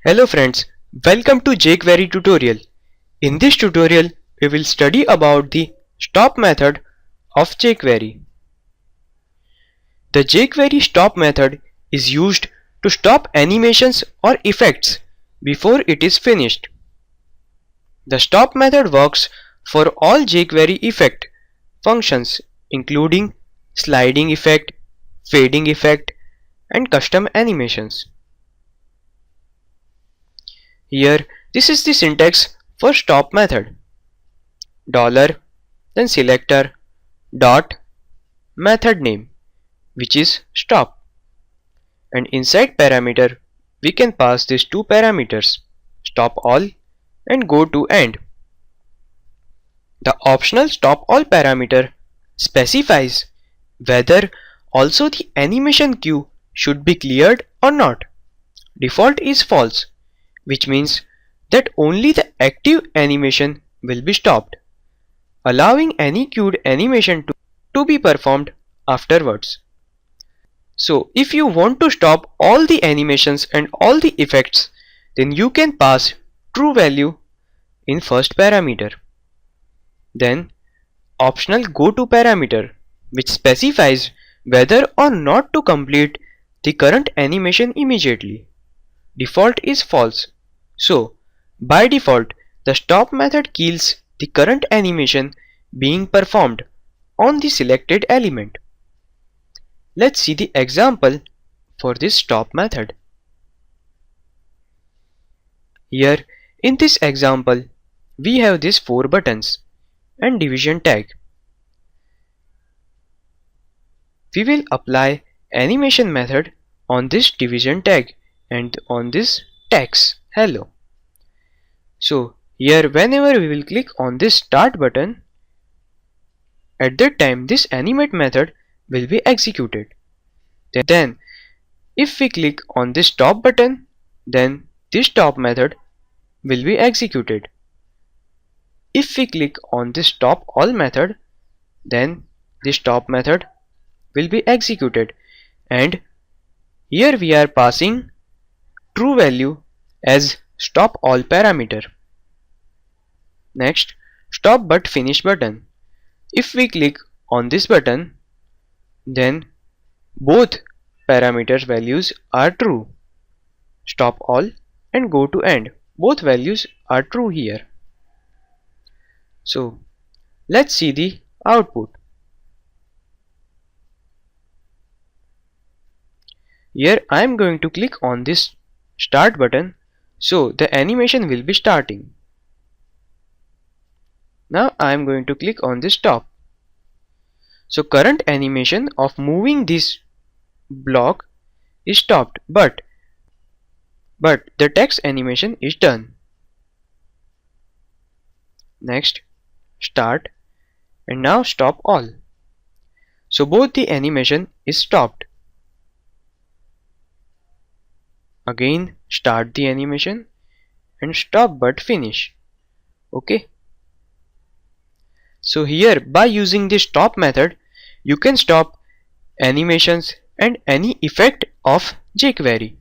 Hello friends, welcome to jQuery tutorial. In this tutorial, we will study about the stop method of jQuery. The jQuery stop method is used to stop animations or effects before it is finished. The stop method works for all jQuery effect functions including sliding effect, fading effect, and custom animations. Here, this is the syntax for stop method. Dollar, then selector, dot, method name, which is stop. And inside parameter, we can pass these two parameters, stop all and go to end. The optional stop all parameter specifies whether also the animation queue should be cleared or not. Default is false, which means that only the active animation will be stopped, allowing any queued animation to be performed afterwards. So if you want to stop all the animations and all the effects, then you can pass true value in first parameter. Then optional goto parameter, which specifies whether or not to complete the current animation immediately. Default is false. So by default, the stop method kills the current animation being performed on the selected element. Let's see the example for this stop method. Here in this example, we have these 4 buttons and division tag. We will apply animation method on this division tag and on this text hello. So here whenever we will click on this start button, at that time this animate method will be executed. Then if we click on this stop button, then this stop method will be executed. If we click on this stop all method, then this stop method will be executed, and here we are passing true value as stop all parameter. Next, stop but finish button. If we click on this button, then both parameters values are true. Stop all and go to end. Both values are true here. So let's see the output. Here I am going to click on this start button, so the animation will be starting. Now I am going to click on this stop. So current animation of moving this block is stopped, but the text animation is done. Next, start, and now stop all. So both the animation is stopped. Again start the animation and stop but finish. Okay. So here by using this stop method, you can stop animations and any effect of jQuery.